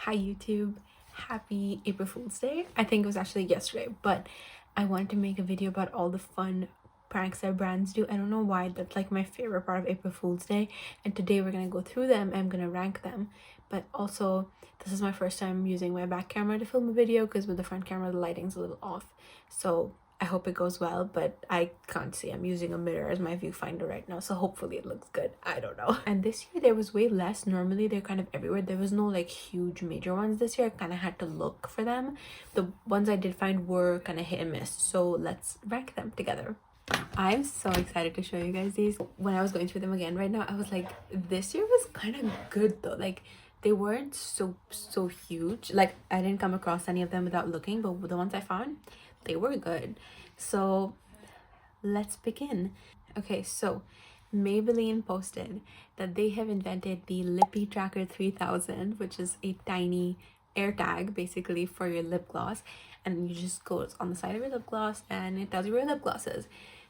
Hi YouTube, happy April Fool's Day. I think it was actually yesterday, but I wanted to make a video about all the fun pranks that brands do. I don't know why, that's like my favorite part of April Fool's Day, and today we're gonna go through them. I'm gonna rank them, but also this is my first time using my back camera to film a video because with the front camera the lighting's a little off, so I hope it goes well, but I can't see. I'm using a mirror as my viewfinder right now, so hopefully it looks good. I don't know. And this year there was way less. Normally they're kind of everywhere. There was no like huge major ones this year. I kind of had to look for them. The ones I did find were kind of hit and miss, so let's rank them together. I'm so excited to show you guys these. When I was going through them again right now, I was like, this year was kind of good though. Like they weren't so huge. Like I didn't come across any of them without looking, but the ones I found, they were good. So let's begin. Okay, so Maybelline posted that they have invented the Lippy Tracker 3000, which is a tiny air tag basically for your lip gloss, and you just go on the side of your lip gloss and it tells you where your lip gloss is.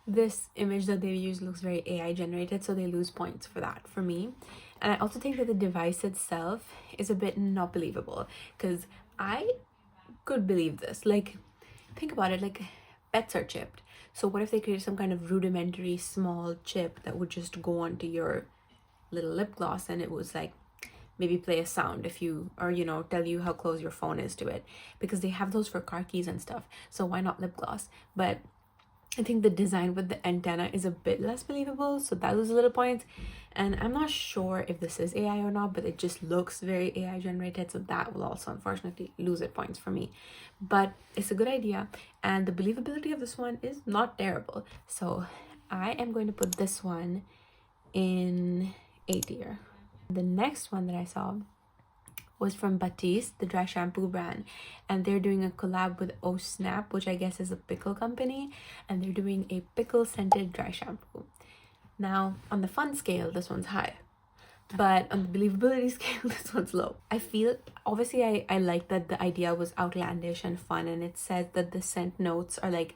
This image that they use looks very AI generated, so they lose points for that for me. And I also think that the device itself is a bit not believable, because I could believe this. Like, think about it, like pets are chipped, so what if they created some kind of rudimentary small chip that would just go onto your little lip gloss and it was like maybe play a sound if you, or you know, tell you how close your phone is to it, because they have those for car keys and stuff, so why not lip gloss? But I think the design with the antenna is a bit less believable, so that loses a little points. And I'm not sure if this is AI or not, but it just looks very AI generated, so that will also unfortunately lose it points for me. But it's a good idea, and the believability of this one is not terrible, so I am going to put this one in A tier. The next one that I saw was from Batiste, the dry shampoo brand, and they're doing a collab with Oh Snap, which I guess is a pickle company, and they're doing a pickle scented dry shampoo. Now on the fun scale this one's high, but on the believability scale this one's low. I feel, obviously I like that the idea was outlandish and fun, and it says that the scent notes are like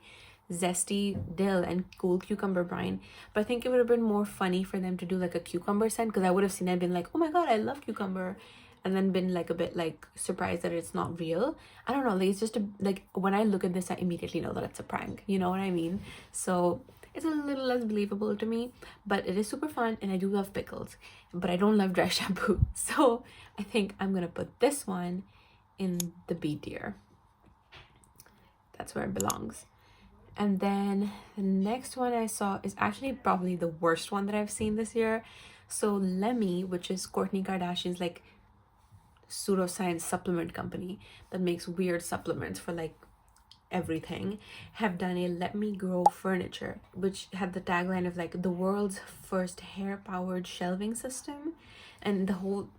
zesty dill and cool cucumber brine, but I think it would have been more funny for them to do like a cucumber scent, because I would have seen it and been like, oh my god, I love cucumber, and then been like a bit like surprised that it's not real. I don't know, like it's just like when I look at this I immediately know that it's a prank, you know what I mean? So it's a little less believable to me, but it is super fun, and I do love pickles, but I don't love dry shampoo, so I think I'm gonna put this one in the B tier. That's where it belongs. And then the next one I saw is actually probably the worst one that I've seen this year. So Lemme, which is Kourtney Kardashian's like pseudoscience supplement company that makes weird supplements for like everything, have done a Let Me Grow furniture, which had the tagline of like the world's first hair powered shelving system. And the whole,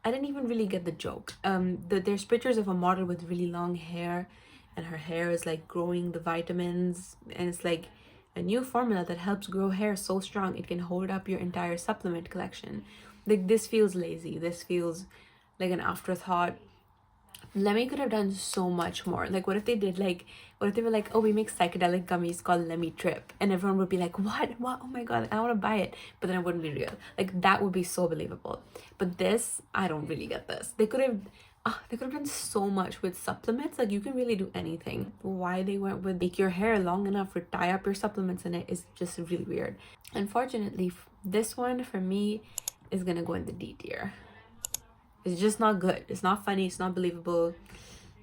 I didn't even really get the joke. There's pictures of a model with really long hair, and her hair is like growing the vitamins, and it's like a new formula that helps grow hair so strong it can hold up your entire supplement collection. Like, this feels lazy, this feels like an afterthought. Lemme could have done so much more. Like, what if they did like, what if they were like, oh, we make psychedelic gummies called Lemme Trip, and everyone would be like, what, oh my god, I want to buy it, but then it wouldn't be real. Like, that would be so believable. But this, I don't really get this. They could have done so much with supplements. Like, you can really do anything. Why they went with make your hair long enough to tie up your supplements in it is just really weird. Unfortunately, this one for me is gonna go in the D tier. It's just not good. It's not funny. It's not believable.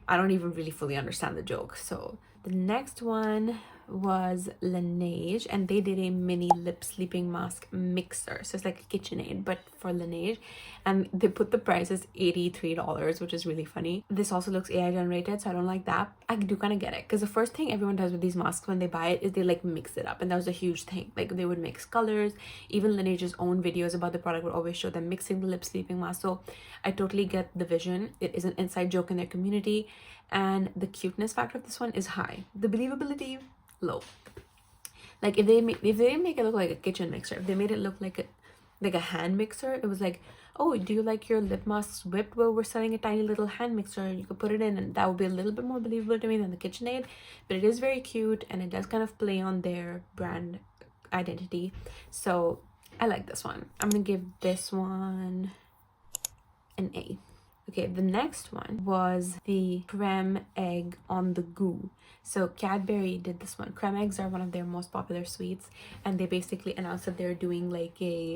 I don't even really fully understand the joke. So the next one was Laneige, and they did a mini lip sleeping mask mixer. So it's like a KitchenAid, but for Laneige, and they put the price as $83, which is really funny. This also looks AI generated, so I don't like that. I do kind of get it, because the first thing everyone does with these masks when they buy it is they like mix it up, and that was a huge thing. Like, they would mix colors. Even Laneige's own videos about the product would always show them mixing the lip sleeping mask. So I totally get the vision. It is an inside joke in their community, and the cuteness factor of this one is high. The believability, low. Like, if they didn't make it look like a kitchen mixer, if they made it look like a hand mixer, it was like, oh, do you like your lip masks whipped? Well, we're selling a tiny little hand mixer, you could put it in, and that would be a little bit more believable to me than the KitchenAid. But it is very cute, and it does kind of play on their brand identity, so I like this one. I'm gonna give this one an A. Okay, the next one was the creme egg on the goo. So Cadbury did this one. Creme eggs are one of their most popular sweets, and they basically announced that they're doing like a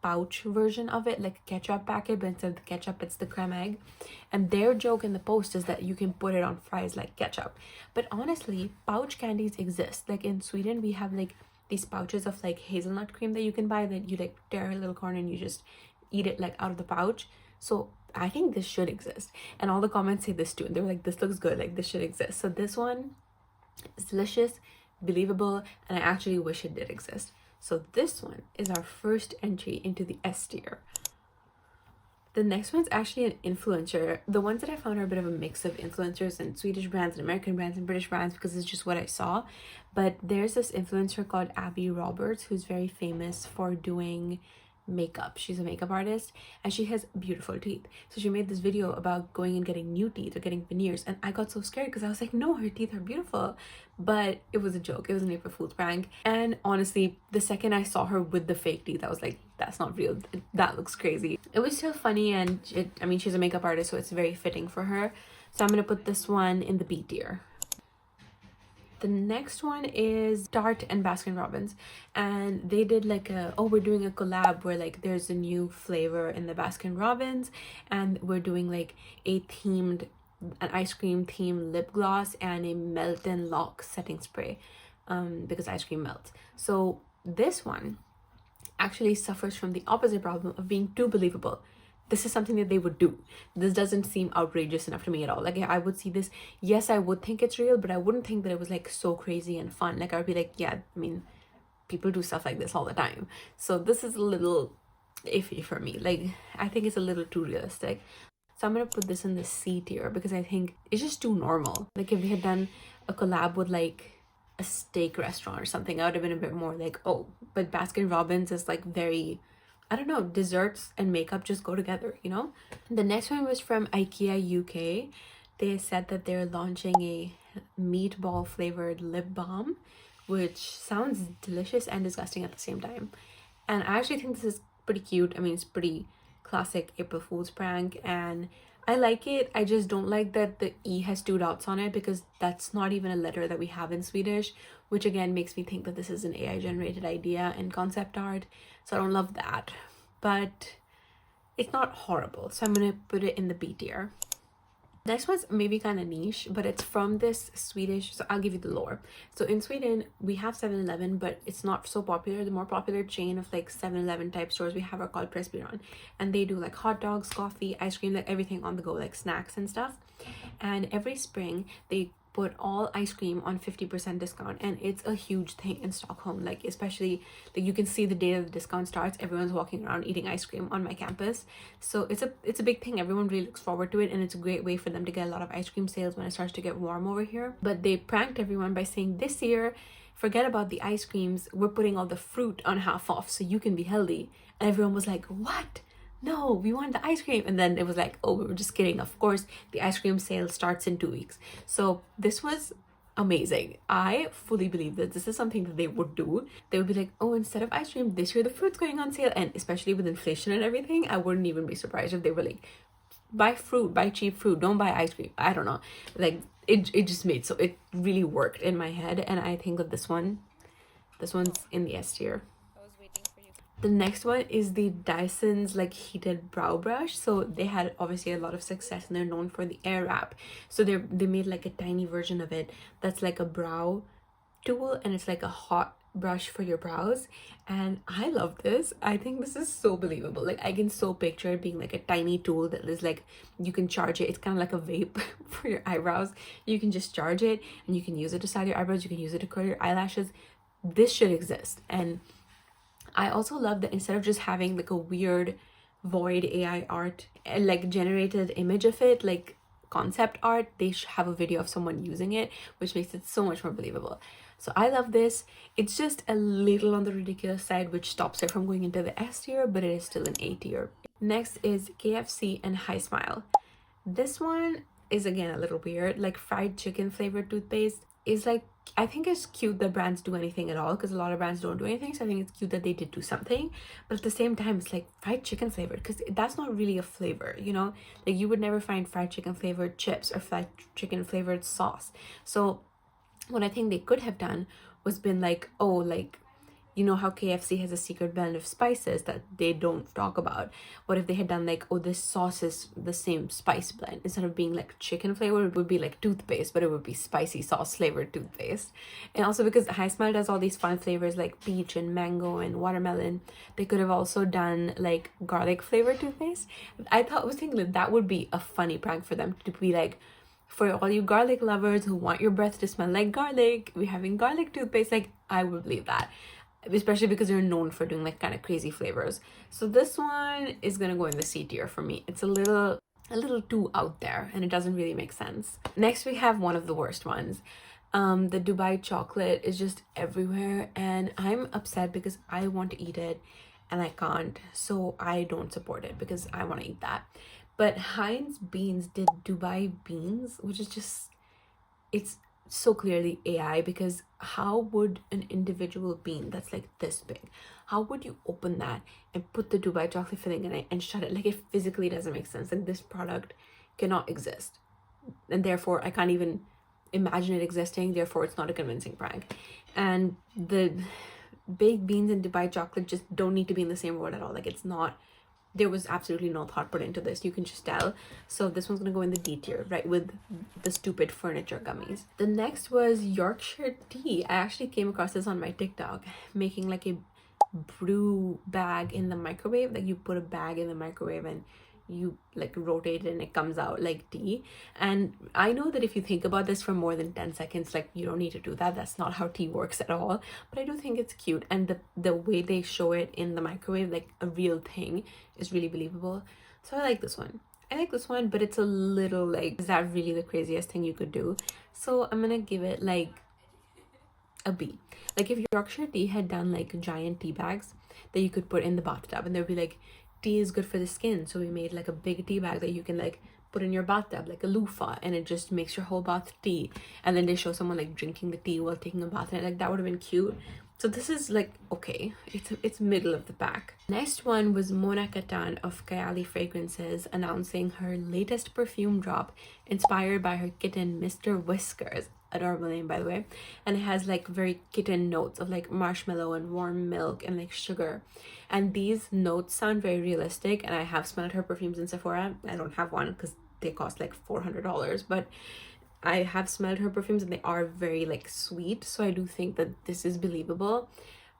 pouch version of it, like a ketchup packet, but instead of the ketchup it's the creme egg. And their joke in the post is that you can put it on fries like ketchup. But honestly, pouch candies exist. Like in Sweden we have like these pouches of like hazelnut cream that you can buy, that you like tear a little corner and you just eat it like out of the pouch. So I think this should exist, and all the comments say this too, and they're like, this looks good, like this should exist. So this one is delicious, believable, and I actually wish it did exist. So this one is our first entry into the S tier. The next one's actually an influencer. The ones that I found are a bit of a mix of influencers and Swedish brands and American brands and British brands, because it's just what I saw. But there's this influencer called Abby Roberts who's very famous for doing makeup. She's a makeup artist and she has beautiful teeth. So she made this video about going and getting new teeth or getting veneers, and I got so scared because I was like, no, her teeth are beautiful. But it was a joke. It was an April Fool's prank. And honestly, the second I saw her with the fake teeth, I was like, that's not real. That looks crazy. It was still funny, and I mean, she's a makeup artist, so it's very fitting for her. So I'm gonna put this one in the B tier. The next one is Tarte and Baskin Robbins, and they did like we're doing a collab where like there's a new flavor in the Baskin Robbins, and we're doing like an ice cream themed lip gloss and a melt and lock setting spray, because ice cream melts. So this one actually suffers from the opposite problem of being too believable. This is something that they would do. This doesn't seem outrageous enough to me at all. Like, I would see this, yes, I would think it's real, but I wouldn't think that it was like so crazy and fun. Like, I would be like, yeah, I mean, people do stuff like this all the time. So this is a little iffy for me. Like, I think it's a little too realistic. So I'm gonna put this in the C tier because I think it's just too normal. Like, if we had done a collab with like a steak restaurant or something, I would have been a bit more like, oh. But Baskin Robbins is like very, I don't know, desserts and makeup just go together, you know? The next one was from IKEA UK. They said that they're launching a meatball flavored lip balm, which sounds delicious and disgusting at the same time. And I actually think this is pretty cute. I mean, it's pretty classic April Fool's prank, and I like it. I just don't like that the E has 2 dots on it, because that's not even a letter that we have in Swedish, which again makes me think that this is an AI generated idea and concept art. So I don't love that, but it's not horrible. So I'm gonna put it in the B tier. Next one's maybe kind of niche, but it's from this Swedish, so I'll give you the lore. So in Sweden, we have 7-Eleven, but it's not so popular. The more popular chain of like 7-Eleven type stores we have are called Pressbyrån, and they do like hot dogs, coffee, ice cream, like everything on the go, like snacks and stuff. And every spring they put all ice cream on 50% discount, and it's a huge thing in Stockholm. Like, especially, like, you can see the day that the discount starts, everyone's walking around eating ice cream on my campus. So it's a big thing. Everyone really looks forward to it, and it's a great way for them to get a lot of ice cream sales when it starts to get warm over here. But they pranked everyone by saying, this year, forget about the ice creams, we're putting all the fruit on half off so you can be healthy. And everyone was like, what? No, we want the ice cream. And then it was like, oh, we were just kidding. Of course, the ice cream sale starts in 2 weeks. So this was amazing. I fully believe that this is something that they would do. They would be like, oh, instead of ice cream, this year the fruit's going on sale. And especially with inflation and everything, I wouldn't even be surprised if they were like, buy fruit, buy cheap fruit, don't buy ice cream. I don't know. Like, it just made, so it really worked in my head. And I think that this one's in the S tier. The next one is the Dyson's like heated brow brush. So they had obviously a lot of success, and they're known for the air wrap. So they made like a tiny version of it that's like a brow tool, and it's like a hot brush for your brows. And I love this. I think this is so believable. Like, I can so picture it being like a tiny tool that is like, you can charge it. It's kind of like a vape for your eyebrows. You can just charge it, and you can use it to style your eyebrows. You can use it to curl your eyelashes. This should exist. And I also love that instead of just having like a weird void AI art and like generated image of it, like concept art, they have a video of someone using it, which makes it so much more believable. So I love this. It's just a little on the ridiculous side, which stops it from going into the S tier, but it is still an A tier. Next is KFC and High Smile. This one, is again a little weird. Like fried chicken flavored toothpaste is like, I think it's cute that brands do anything at all, because a lot of brands don't do anything. So I think it's cute that they did do something. But at the same time, it's like fried chicken flavored, because that's not really a flavor, you know? Like you would never find fried chicken flavored chips or fried chicken flavored sauce. So what I think they could have done was been like, oh, like, you know how KFC has a secret blend of spices that they don't talk about? What if they had done like, oh, this sauce is the same spice blend. Instead of being like chicken flavored, it would be like toothpaste, but it would be spicy sauce flavored toothpaste. And also because High Smile does all these fun flavors like peach and mango and watermelon, they could have also done like garlic flavored toothpaste. I was thinking that that would be a funny prank for them to be like, for all you garlic lovers who want your breath to smell like garlic, we're having garlic toothpaste. Like, I would believe that, especially because they're known for doing like kind of crazy flavors. So this one is gonna go in the C tier for me. It's a little too out there, and it doesn't really make sense. Next, we have one of the worst ones. The Dubai chocolate is just everywhere, and I'm upset because I want to eat it and I can't, so I don't support it because I want to eat that. But Heinz Beans did Dubai beans, which is just, it's so clearly AI, because how would an individual bean that's like this big, how would you open that and put the Dubai chocolate filling in it and shut it? Like, it physically doesn't make sense. Like, this product cannot exist, and therefore I can't even imagine it existing. Therefore it's not a convincing prank. And the baked beans and Dubai chocolate just don't need to be in the same word at all. Like, it's not, there was absolutely no thought put into this, you can just tell. So this one's gonna go in the D tier, right, with the stupid furniture gummies. The next was Yorkshire Tea. I actually came across this on my TikTok, making like a brew bag in the microwave. Like, you put a bag in the microwave and you like rotate it and it comes out like tea. And I know that if you think about this for more than 10 seconds, like, you don't need to do that. That's not how tea works at all. But I do think it's cute, and the way they show it in the microwave, like a real thing, is really believable. So I like this one. But it's a little like, is that really the craziest thing you could do? So I'm gonna give it like a B. Like, if Yorkshire Tea had done like giant tea bags that you could put in the bathtub, and they'd be like, tea is good for the skin, so we made like a big tea bag that you can like put in your bathtub, like a loofah, and it just makes your whole bath tea. And then they show someone like drinking the tea while taking a bath, and like, that would have been cute. So this is like, okay, it's middle of the pack. Next one was Mona Katan of Kayali Fragrances announcing her latest perfume drop inspired by her kitten, Mr. Whiskers. Adorable name, by the way. And it has like very kitten notes of like marshmallow and warm milk and like sugar. And these notes sound very realistic, and I have smelled her perfumes in Sephora. I don't have one because they cost like $400, but I have smelled her perfumes and they are very like sweet. So I do think that this is believable,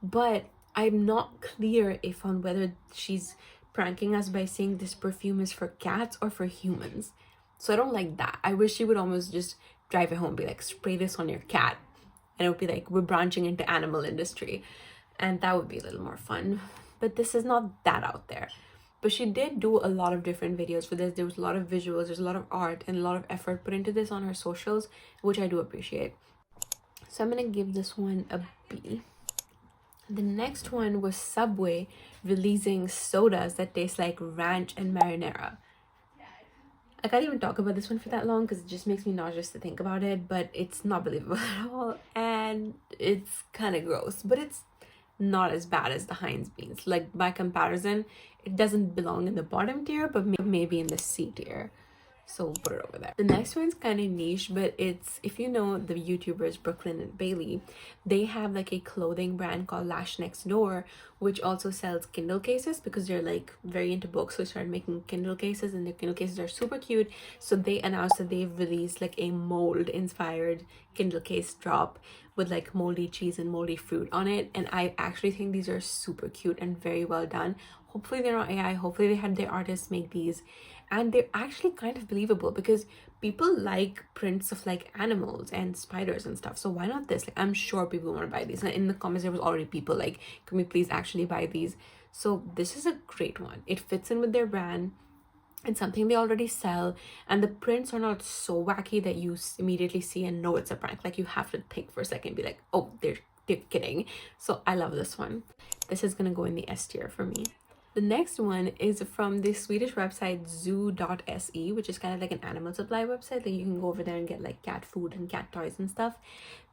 but I'm not clear if on whether she's pranking us by saying this perfume is for cats or for humans. So I don't like that. I wish she would almost just drive it home, be like, spray this on your cat, and it would be like, we're branching into animal industry, and that would be a little more fun. But this is not that out there. But she did do a lot of different videos for this. There was a lot of visuals, there's a lot of art and a lot of effort put into this on her socials, which I do appreciate. So I'm gonna give this one a B. The next one was Subway releasing sodas that taste like ranch and marinara. I can't even talk about this one for that long because it just makes me nauseous to think about it, but it's not believable at all, and it's kind of gross, but it's not as bad as the Heinz beans. Like, by comparison, it doesn't belong in the bottom tier, but maybe in the C tier. So we'll put it over there. The next one's kind of niche, but it's, if you know the YouTubers Brooklyn and Bailey, they have like a clothing brand called Lash Next Door, which also sells Kindle cases because they're like very into books. So they started making Kindle cases, and their Kindle cases are super cute. So they announced that they've released like a mold inspired Kindle case drop with like moldy cheese and moldy fruit on it. And I actually think these are super cute and very well done. Hopefully they're not AI. Hopefully they had their artists make these. And they're actually kind of believable because people like prints of like animals and spiders and stuff. So why not this? Like, I'm sure people want to buy these. And in the comments, there was already people like, can we please actually buy these? So this is a great one. It fits in with their brand. It's something they already sell. And the prints are not so wacky that you immediately see and know it's a prank. Like, you have to think for a second, be like, oh, they're kidding. So I love this one. This is going to go in the S tier for me. The next one is from the Swedish website Zoo.se, which is kind of like an animal supply website. Like you can go over there and get like cat food and cat toys and stuff.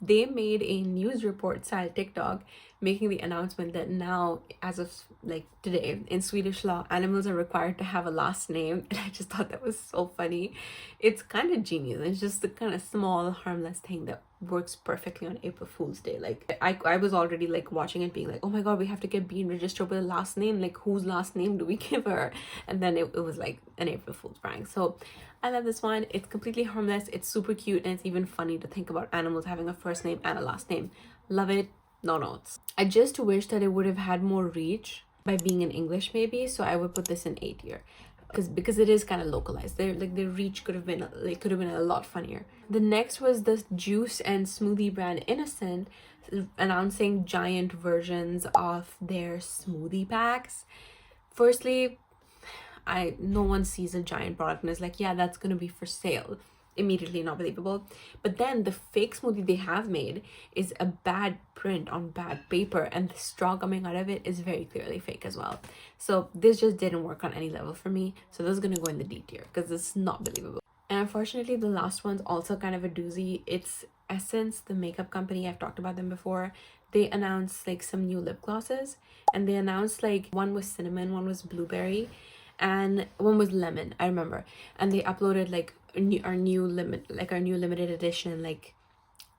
They made a news report style TikTok making the announcement that now, as of like today, in Swedish law, animals are required to have a last name. And I just thought that was so funny. It's kind of genius. It's just the kind of small, harmless thing that works perfectly on April Fool's Day. Like I was already like watching it being like, oh my god, we have to get Bean registered with a last name. Like whose last name do we give her? And then it was like an April Fool's prank. So I love this one. It's completely harmless. It's super cute, and it's even funny to think about animals having a first name and a last name. Love it. No notes. I just wish that it would have had more reach by being in English maybe, so I would put this in A tier. Because it is kind of localized. There, like the reach could have been a lot funnier. The next was the juice and smoothie brand Innocent announcing giant versions of their smoothie packs. Firstly, no one sees a giant product and is like, yeah, that's gonna be for sale. Immediately not believable. But then the fake smoothie they have made is a bad print on bad paper, and the straw coming out of it is very clearly fake as well. So this just didn't work on any level for me. So this is gonna go in the D tier because it's not believable. And unfortunately, the last one's also kind of a doozy. It's Essence, the makeup company. I've talked about them before. They announced like some new lip glosses, and they announced like one was cinnamon, one was blueberry, and one was lemon, I remember. And they uploaded like our new limited edition like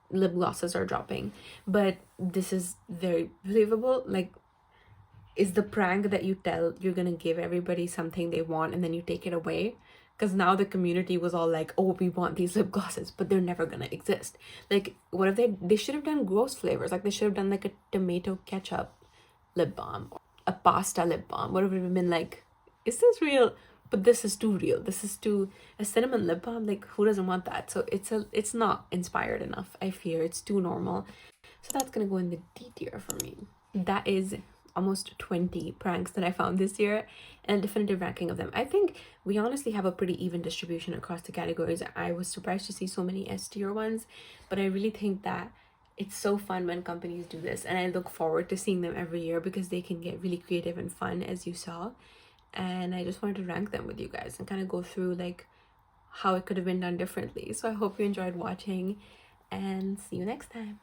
lip glosses are dropping. But this is very believable. Like, is the prank that you tell you're gonna give everybody something they want and then you take it away? Because now the community was all like, oh, we want these lip glosses, but they're never gonna exist. Like, what if they should have done gross flavors? Like they should have done like a tomato ketchup lip balm, or a pasta lip balm. What would have been like, is this real? But this is too real. This is too a cinnamon lip balm. Like who doesn't want that? So it's not inspired enough. I fear it's too normal. So that's gonna go in the D tier for me. That is almost 20 pranks that I found this year and a definitive ranking of them. I think we honestly have a pretty even distribution across the categories. I was surprised to see so many S tier ones, but I really think that it's so fun when companies do this, and I look forward to seeing them every year because they can get really creative and fun, as you saw. And I just wanted to rank them with you guys and kind of go through like how it could have been done differently. So I hope you enjoyed watching, and see you next time.